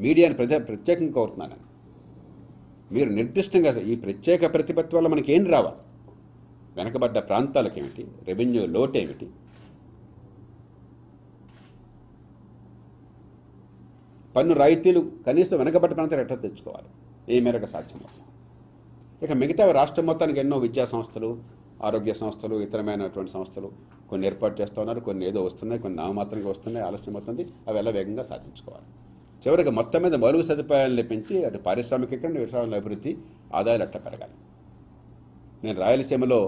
మీడియాని ప్రత్యేకంగా కోరుతున్నాను. మీరు నిర్దిష్టంగా ఈ ప్రత్యేక ప్రతిపత్తి వల్ల మనకి ఏం రావాలి, వెనకబడ్డ ప్రాంతాలకు ఏమిటి, రెవెన్యూ లోటు ఏమిటి, పన్ను రాయితీలు కనీసం వెనకబడ్డ ప్రాంతాలు ఎట్లా తెచ్చుకోవాలి, ఏ మేరకు సాధ్యమవుతుంది. ఇక మిగతా రాష్ట్రం మొత్తానికి ఎన్నో విద్యా సంస్థలు, ఆరోగ్య సంస్థలు, ఇతరమైనటువంటి సంస్థలు కొన్ని ఏర్పాటు చేస్తూ ఉన్నారు. కొన్ని ఏదో వస్తున్నాయి, కొన్ని నామమాత్రంగా వస్తున్నాయి, ఆలస్యం అవుతుంది. అవి ఎలా వేగంగా సాధించుకోవాలి. చివరికి మొత్తం మీద మౌలిక సదుపాయాలను పెంచి అటు పారిశ్రామికీకరణ, వ్యవసాయంలో అభివృద్ధి, ఆదాయాలు అట్లా పెరగాలి. నేను రాయలసీమలో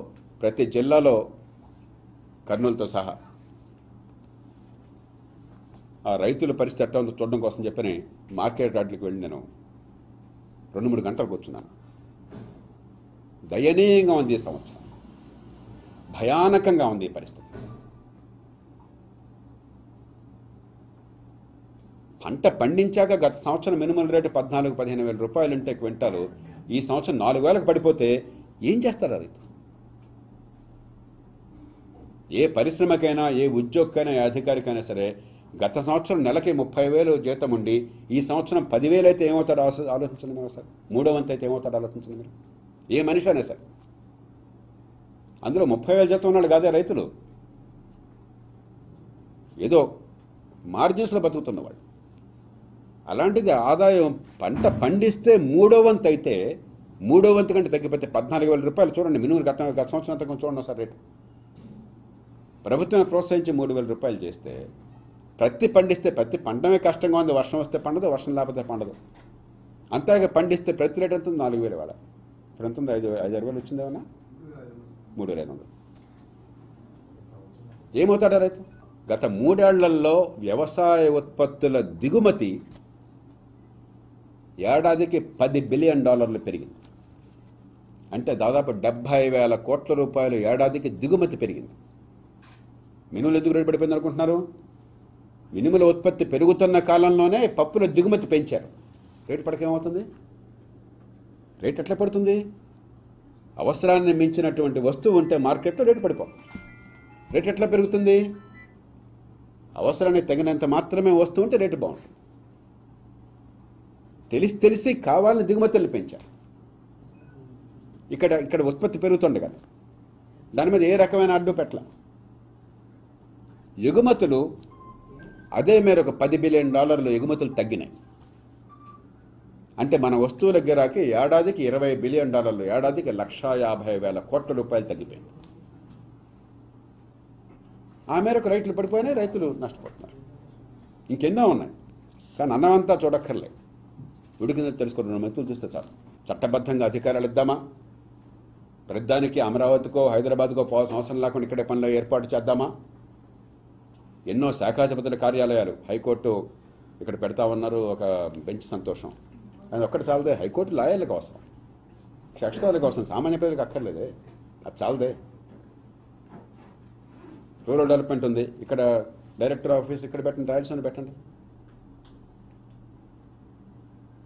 ప్రతి జిల్లాలో కర్నూలుతో సహా ఆ రైతుల పరిస్థితి ఎట్లా ఉందో చూడడం కోసం చెప్పని మార్కెట్ యార్డ్లకు వెళ్ళి నేను 2-3 గంటలు కూర్చున్నాను. దయనీయంగా ఉంది ఈ సంవత్సరం, భయానకంగా ఉంది ఈ పరిస్థితి. పంట పండించాక గత సంవత్సరం మినిమం రేటు 14-15 వేల రూపాయలు ఉంటే క్వింటాలు, ఈ సంవత్సరం 4,000కు పడిపోతే ఏం చేస్తారా రైతు? ఏ పరిశ్రమకైనా, ఏ ఉద్యోగకైనా, ఏ అధికారికైనా సరే గత సంవత్సరం నెలకి 30,000 జీతం ఉండి ఈ సంవత్సరం 10,000 అయితే ఏమవుతాడో ఆలోచించండి మీరు. సార్ 3వ వంతు అయితే ఏమవుతాడో ఆలోచించండి మీరు. ఏ మనిషి అయినా సరే అందులో 30,000 జీతం ఉన్నాడు కాదే రైతులు, ఏదో మార్జిన్స్లో బతుకుతున్నవాడు. అలాంటిది ఆదాయం పంట పండిస్తే 3వ వంతు అయితే 3వ వంతు కంటే తగ్గిపోతే 14,000 రూపాయలు చూడండి మినిమం. గత సంవత్సరం అంతా చూడండి సార్ రేటు. ప్రభుత్వం ప్రోత్సహించి 3,000 రూపాయలు చేస్తే ప్రతి పండిస్తే, ప్రతి పంటమే కష్టంగా ఉంది. వర్షం వస్తే పండదు, వర్షం లేకపోతే పండదు. అంతేగా పండిస్తే ప్రతి రేటు ఎంత ఉంది? 4,000 వాడ. ఇప్పుడు ఎంత ఉంది? 5,000 వేలు వచ్చింది ఏమన్నా? 3,500. ఏమవుతాడా రైతు? గత 3 ఏళ్లలో వ్యవసాయ ఉత్పత్తుల దిగుమతి ఏడాదికి $10 బిలియన్ పెరిగింది. అంటే దాదాపు 70,000 కోట్ల రూపాయలు ఏడాదికి దిగుమతి పెరిగింది. మినుములు ఎందుకు రేటు పడిపోయింది అనుకుంటున్నారు? మినుముల ఉత్పత్తి పెరుగుతున్న కాలంలోనే పప్పుల దిగుమతి పెంచారు. రేటు పడకేమవుతుంది? రేటు ఎట్లా పడుతుంది? అవసరాన్ని మించినటువంటి వస్తువు ఉంటే మార్కెట్లో రేటు పడిపోతుంది. రేటు ఎట్లా పెరుగుతుంది? అవసరానికి తగినంత మాత్రమే వస్తువు ఉంటే రేటు బాగుంటుంది. తెలిసి కావాలని దిగుమతులు పెంచారు. ఇక్కడ ఉత్పత్తి పెరుగుతుంది కదా, దాని మీద ఏ రకమైన అడ్డు పెట్టల. ఎగుమతులు అదే మేరకు $10 బిలియన్ ఎగుమతులు తగ్గినాయి. అంటే మన వస్తువుల గిరాకీ ఏడాదికి $20 బిలియన్, ఏడాదికి 150,000 కోట్ల రూపాయలు తగ్గిపోయింది. ఆ మేరకు రైతులు పడిపోయినాయి, రైతులు నష్టపోతున్నారు. ఇంకెన్నో ఉన్నాయి కానీ అన్నమంతా చూడక్కర్లేదు. ఉడికిందో తెలుసుకుని 2 మంత్రులు చూస్తే చాలు. చట్టబద్ధంగా అధికారాలు ఇద్దామా? ప్రతిదానికి అమరావతికో హైదరాబాద్కో పోవాల్సిన అవసరం లేకుండా ఇక్కడే పనులు ఏర్పాటు చేద్దామా? ఎన్నో శాఖాధిపతుల కార్యాలయాలు, హైకోర్టు ఇక్కడ పెడతా ఉన్నారు, ఒక బెంచ్ సంతోషం. అది ఒక్కటి చాలదే. హైకోర్టు లాయర్లకు అవసరం, కక్షాలకు అవసరం, సామాన్య ప్రజలకు అక్కర్లేదే. అది చాలదే. రూరల్ డెవలప్మెంట్ ఉంది, ఇక్కడ డైరెక్టర్ ఆఫీస్ ఇక్కడ పెట్టండి, రాయలసీమ పెట్టండి.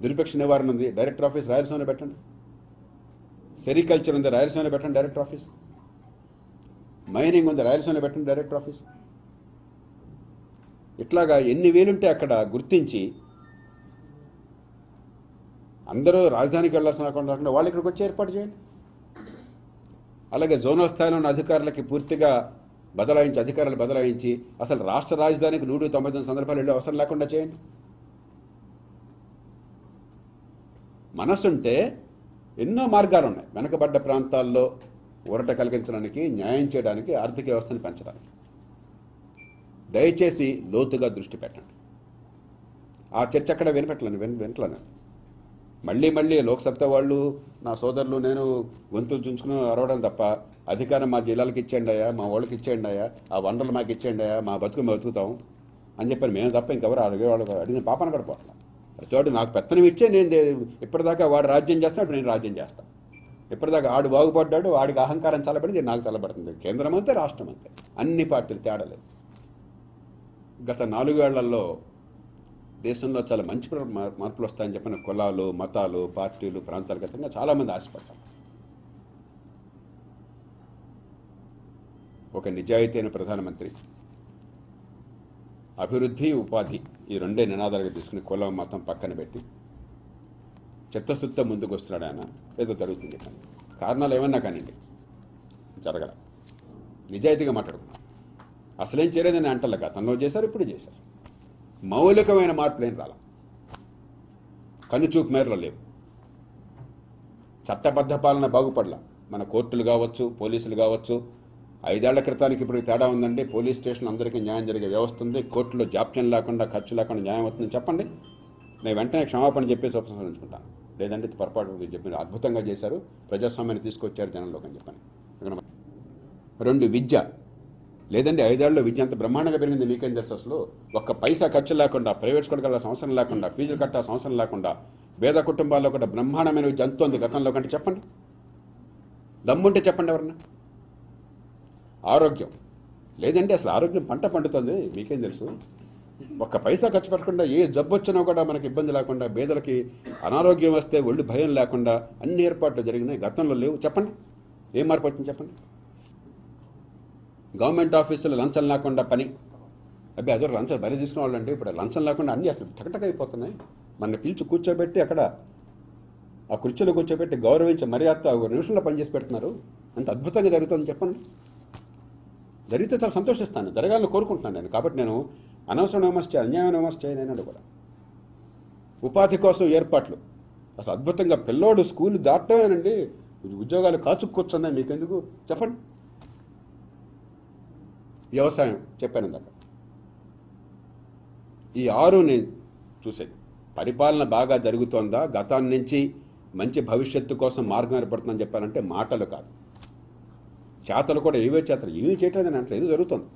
దుర్భిక్ష నివారణ ఉంది, డైరెక్టర్ ఆఫీస్ రాయలసీమ పెట్టండి. సెరికల్చర్ ఉంది, రాయలసీమ పెట్టండి డైరెక్టర్ ఆఫీస్. మైనింగ్ ఉంది, రాయలసీమ పెట్టండి డైరెక్టర్ ఆఫీస్. ఇట్లాగా ఎన్ని వేలుంటే అక్కడ గుర్తించి అందరూ రాజధానికి వెళ్లాల్సిన కాకుండా వాళ్ళు ఇక్కడికి వచ్చి ఏర్పాటు చేయండి. అలాగే జోనల్ స్థాయిలో ఉన్న అధికారులకి పూర్తిగా అధికారులు బదలాయించి అసలు రాష్ట్ర రాజధానికి 199 సందర్భాలు వెళ్ళే అవసరం లేకుండా చేయండి. మనసుంటే ఎన్నో మార్గాలు ఉన్నాయి వెనకబడ్డ ప్రాంతాల్లో ఊరట కలిగించడానికి, న్యాయం చేయడానికి, ఆర్థిక వ్యవస్థను పెంచడానికి. దయచేసి లోతుగా దృష్టి పెట్టండి. ఆ చర్చ అక్కడ వినట్లను మళ్ళీ లోక్సభ వాళ్ళు, నా సోదరులు, నేను గొంతులు చుంచుకుని అరవడం తప్ప అధికారం మా జిల్లాలకు ఇచ్చేయండి అయ్యా, మా వాళ్ళకి ఇచ్చేయండి అయ్యా, ఆ వనరులు మాకు ఇచ్చేయండి అయ్యా, మా బతుకుతాం అని చెప్పారు. మేము తప్ప ఇంకెవరు అడిగిన పాపన గడపోవట్లా. చోటు నాకు పెత్తనం ఇచ్చే నేను ఇప్పటిదాకా వాడు రాజ్యం చేస్తాను, ఇప్పుడు నేను రాజ్యం చేస్తాను. ఇప్పటిదాకా ఆడు బాగుపడ్డాడు, వాడికి అహంకారం చల్లబడింది, నాకు చల్లబడుతుంది. కేంద్రం అంతే, రాష్ట్రం అంతే, అన్ని పార్టీలు తేడాలేదు. గత 4 ఏళ్లలో దేశంలో చాలా మంచి మార్పులు వస్తాయని చెప్పిన కులాలు, మతాలు, పార్టీలు, ప్రాంతాల గతంగా చాలామంది ఆశపడ్డారు. ఒక నిజాయితీ అయిన ప్రధానమంత్రి, అభివృద్ధి ఉపాధి ఈ రెండే నినాదాలుగా తీసుకుని కులం మతం పక్కన పెట్టి చిత్తశుద్ధ ముందుకు వస్తున్నాడు ఆయన. ఏదో జరుగుతుంది కానీ కారణాలు ఏమన్నా కానివ్వండి జరగల. నిజాయితీగా మాట్లాడుకున్నాం. అసలేం చేయలేదని అంటలే, గతంలో చేశారు, ఇప్పుడు చేశారు. మౌలికమైన మార్పులు ఏం రాల, కనుచూపు మేరలో లేవు. చట్టబద్ధ పాలన బాగుపడలా. మన కోర్టులు కావచ్చు, పోలీసులు కావచ్చు. 5 ఏళ్ల క్రితానికి ఇప్పుడు తేడా ఉందండి. పోలీస్ స్టేషన్ అందరికీ న్యాయం జరిగే వ్యవస్థ ఉంది. కోర్టులో జాప్యం లేకుండా, ఖర్చు లేకుండా న్యాయం అవుతుందని చెప్పండి. నేను వెంటనే క్షమాపణ చెప్పేసి ఉపసంహరించుకుంటాను. లేదంటే పొరపాటు చెప్పి అద్భుతంగా చేశారు, ప్రజాస్వామ్యాన్ని తీసుకొచ్చారు జనంలోకి అని చెప్పండి. 2 విద్య లేదండి, 5 ఏళ్ళలో విద్య అంత బ్రహ్మాండంగా పెరిగింది. మీకేం తెలుసు? అసలు ఒక్క పైసా ఖర్చు లేకుండా, ప్రైవేట్ స్కూల్కి వెళ్ళాల్సిన అవసరం లేకుండా, ఫీజులు కట్టాల్సిన అవసరం లేకుండా, పేద కుటుంబాల్లో కూడా బ్రహ్మాండమైన విద్య అంత ఉంది గతంలో కంటే. చెప్పండి, దమ్ముంటే చెప్పండి ఎవరన్నా. ఆరోగ్యం లేదంటే అసలు ఆరోగ్యం పంట పండుతుంది. మీకేం తెలుసు? ఒక్క పైసా ఖర్చు పెట్టకుండా ఏ జబ్బు వచ్చినా కూడా మనకి ఇబ్బంది లేకుండా, పేదలకి అనారోగ్యం వస్తే ఒళ్ళు భయం లేకుండా అన్ని ఏర్పాట్లు జరిగినాయి. గతంలో లేవు. చెప్పండి, ఏం మార్పు వచ్చింది చెప్పండి. గవర్నమెంట్ ఆఫీసులో లంచం లేకుండా పని. అబ్బాయి అదో లంచం బలి తీసుకున్న వాళ్ళు అంటే ఇప్పుడు లంచం లేకుండా అన్నీ అసలు టకటక అయిపోతున్నాయి. మన పిలిచి కూర్చోబెట్టి అక్కడ ఆ కుర్చీలో కూర్చోబెట్టి గౌరవించి మర్యాదతో 1 నిమిషంలో పనిచేసి పెడుతున్నారు. అంత అద్భుతంగా జరుగుతుంది చెప్పండి. జరిగితే చాలా సంతోషిస్తాను, జరగాలని కోరుకుంటున్నాను నేను. కాబట్టి నేను అనవసరం విమర్శ చేయాలి, అన్యాయం విమర్శ చేయను కూడా. ఉపాధి కోసం ఏర్పాట్లు అసలు అద్భుతంగా. పిల్లోడు స్కూల్ దాటమేనండి, ఉద్యోగాలు కాచుకు కూర్చున్నాయి. మీకెందుకు చెప్పండి. వ్యవసాయం చెప్పాను ఇందాక. ఈ 6 నేను చూసేది. పరిపాలన బాగా జరుగుతోందా, గతాన్ని నుంచి మంచి భవిష్యత్తు కోసం మార్గం ఏర్పడుతుందని చెప్పారంటే మాటలు కాదు, చేతలు కూడా. ఏవే చేతలు ఏమీ చేయట్లేదని అంటే ఏదో జరుగుతుంది.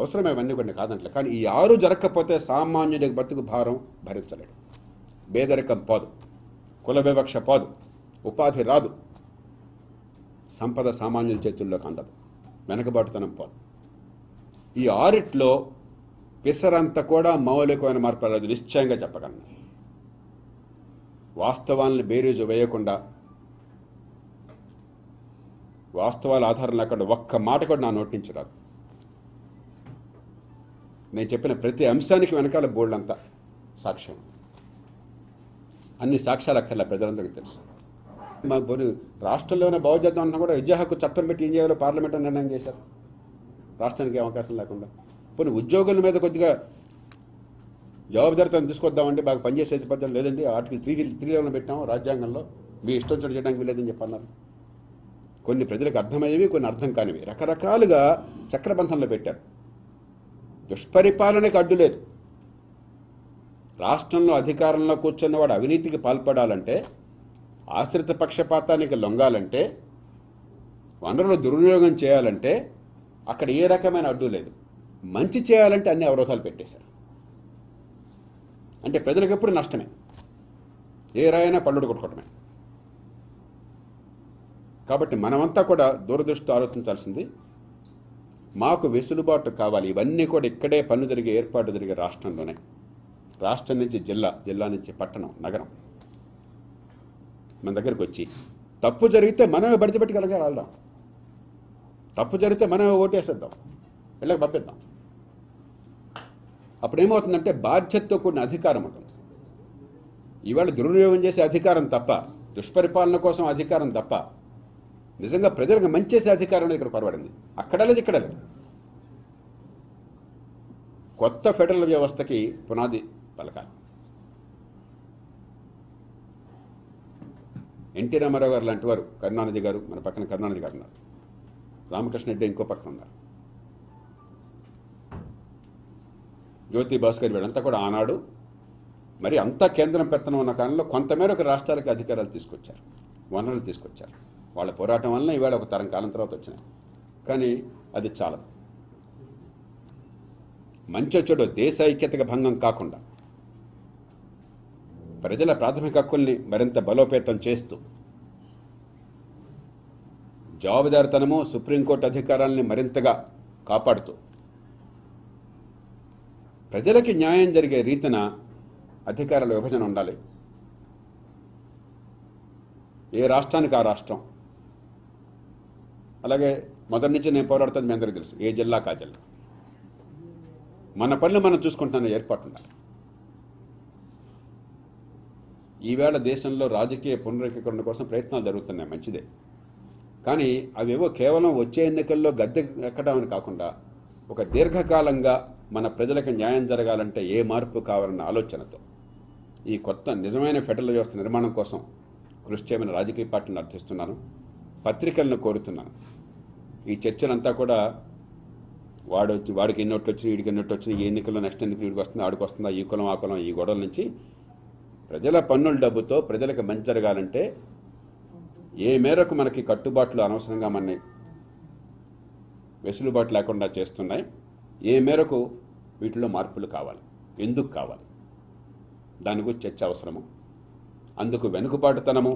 అవసరమే అవన్నీ కొన్ని కాదంటే. కానీ ఈ 6 జరగకపోతే సామాన్యుడికి బతుకు భారం భరించలేడు. పేదరికం పోదు, కుల వివక్ష పోదు, ఉపాధి రాదు, సంపద సామాన్యుల చేతుల్లోకి అందదు, వెనకబాటుతనం పోదు. ఈ 6లో పిసరంతా కూడా మౌలికమైన మార్పు రాదు, నిశ్చయంగా చెప్పగలను. వాస్తవాలను బేరీజు వేయకుండా, వాస్తవాల ఆధారం లేకుండా ఒక్క మాట కూడా నా నోటి నుంచి రాదు. నేను చెప్పిన ప్రతి అంశానికి వెనకాల బోల్డంతా సాక్ష్యం. అన్ని సాక్ష్యాలు అక్కర్లే, ప్రజలందరికీ తెలుసు. మా రాష్ట్రంలోనే బాగు చేద్దాం అన్నా కూడా విద్యా హక్కు చట్టం పెట్టి ఏం చేయాలో పార్లమెంట్లో నిర్ణయం చేశారు. రాష్ట్రానికి అవకాశం లేకుండా. పోనీ ఉద్యోగుల మీద కొద్దిగా జవాబుదారితనం తీసుకొద్దామంటే బాగా పనిచేసే పద్ధతి లేదండి. ఆర్టికల్ 3 పెట్టాము రాజ్యాంగంలో, మీ ఇష్టం చోటు చేయడానికి వీలేదని చెప్పన్నారు. కొన్ని ప్రజలకు అర్థమయ్యేవి, కొన్ని అర్థం కానివి రకరకాలుగా చక్రబంధంలో పెట్టారు. దుష్పరిపాలనకు అడ్డు లేదు. రాష్ట్రంలో అధికారంలో కూర్చున్నవాడు అవినీతికి పాల్పడాలంటే, ఆశ్రిత పక్షపాతానికి లొంగాలంటే, వనరులు దుర్వినియోగం చేయాలంటే అక్కడ ఏ రకమైన అడ్డు లేదు. మంచి చేయాలంటే అన్ని అవరోధాలు పెట్టేశారు. అంటే ప్రజలకు ఎప్పుడు నష్టమే, ఏ రాయైనా పళ్ళుడు కొట్టుకోవటమే. కాబట్టి మనమంతా కూడా దూరదృష్టితో ఆలోచించాల్సింది. మాకు వెసులుబాటు కావాలి. ఇవన్నీ కూడా ఇక్కడే పనులు జరిగే, ఏర్పాటు జరిగే రాష్ట్రంలోనే. రాష్ట్రం నుంచి జిల్లా, జిల్లా నుంచి పట్టణం, నగరం మన దగ్గరకు వచ్చి తప్పు జరిగితే మనమే బడిచిపెట్టుకెళ్ళగా వెళ్దాం. తప్పు జరిగితే మనమే ఓటేసేద్దాం, వెళ్ళక పంపిద్దాం. అప్పుడేమవుతుందంటే బాధ్యతతో కూడిన అధికారం ఉంటుంది. ఇవాళ దుర్వినియోగం చేసే అధికారం తప్ప, దుష్పరిపాలన కోసం అధికారం తప్ప, నిజంగా ప్రజలకు మంచి చేసే అధికారం ఇక్కడ కొరబడింది. అక్కడ లేదు, ఇక్కడ లేదు. కొత్త ఫెడరల్ వ్యవస్థకి పునాది పలకాలి. ఎన్టీ రామారావు గారు లాంటి వారు, కరుణానిధి గారు, మన పక్కన కరుణానిధి గారు ఉన్నారు, రామకృష్ణ రెడ్డి ఇంకో పక్కన ఉన్నారు, జ్యోతి భాస్కర్, వీళ్ళంతా కూడా ఆనాడు మరి అంతా కేంద్రం పెత్తనం ఉన్న కాలంలో కొంతమేరకు రాష్ట్రాలకి అధికారాలు తీసుకొచ్చారు, వనరులు తీసుకొచ్చారు. వాళ్ళ పోరాటం వలన ఈవేళ ఒక తరం కాలం తర్వాత వచ్చినాయి. కానీ అది చాలదు. మంచి చెడు దేశ ఐక్యతగా భంగం కాకుండా ప్రజల ప్రాథమిక హక్కుల్ని మరింత బలోపేతం చేస్తూ, జవాబుదారితనము, సుప్రీంకోర్టు అధికారాలని మరింతగా కాపాడుతూ, ప్రజలకి న్యాయం జరిగే రీతిన అధికారాల విభజన ఉండాలి. ఏ రాష్ట్రానికి ఆ రాష్ట్రం. అలాగే మొదటి నుంచి నేను పోరాడుతుంది మీ అందరికీ తెలుసు, ఏ జిల్లాకు ఆ జిల్లా. మన పనులు మనం చూసుకుంటున్న ఏర్పాటు ఉండాలి. ఈవేళ దేశంలో రాజకీయ పునరేకీకరణ కోసం ప్రయత్నాలు జరుగుతున్నాయి, మంచిదే. కానీ అవేవో కేవలం వచ్చే ఎన్నికల్లో గద్దె ఎక్కడామని కాకుండా ఒక దీర్ఘకాలంగా మన ప్రజలకు న్యాయం జరగాలంటే ఏ మార్పు కావాలన్న ఆలోచనతో ఈ కొత్త నిజమైన ఫెడరల్ వ్యవస్థ నిర్మాణం కోసం కృషి చేయమని రాజకీయ పార్టీని అర్థిస్తున్నాను, పత్రికలను కోరుతున్నాను. ఈ చర్చలంతా కూడా వాడికి ఎన్ని ఓట్లు వచ్చినాయి, వీడికి ఎన్ని ఓట్లు వచ్చినాయి, ఈ ఎన్నికల్లో నెక్స్ట్ ఎన్నికలు వీడికి వస్తుంది, ఆడికి వస్తుందా, ఈ కులం ఆ కులం, ఈ గొడవల నుంచి ప్రజల పన్నుల డబ్బుతో ప్రజలకు మంచి జరగాలంటే ఏ మేరకు మనకి కట్టుబాట్లు అనవసరంగా మనని వెసులుబాటు లేకుండా చేస్తున్నాయి, ఏ మేరకు వీటిలో మార్పులు కావాలి, ఎందుకు కావాలి, దాని గురించి చర్చ అవసరము. అందుకు వెనుకబాటుతనము,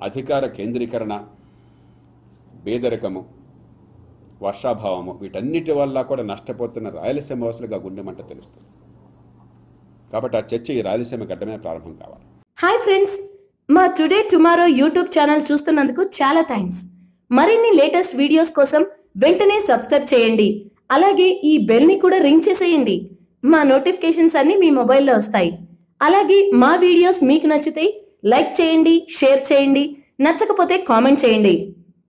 అధికార కేంద్రీకరణ, పేదరికము, వర్షాభావము, వీటన్నిటి వల్ల కూడా నష్టపోతున్న రాయలసీమ వాసులుగా గుండె మంట తెలుస్తుంది. కాబట్టి ఆ చర్చ ఈ రాయలసీమ గడ్డమే ప్రారంభం కావాలి. హాయ్ ఫ్రెండ్స్, మా టుడే టుమారో యూట్యూబ్ ఛానల్ చూస్తున్నందుకు చాలా థ్యాంక్స్. మరిన్ని లేటెస్ట్ వీడియోస్ కోసం వెంటనే సబ్స్క్రైబ్ చేయండి. అలాగే ఈ బెల్ ని కూడా రింగ్ చేసేయండి. మా నోటిఫికేషన్స్ అన్ని మీ మొబైల్లో వస్తాయి. అలాగే మా వీడియోస్ మీకు నచ్చితే లైక్ చేయండి, షేర్ చేయండి, నచ్చకపోతే కామెంట్ చేయండి.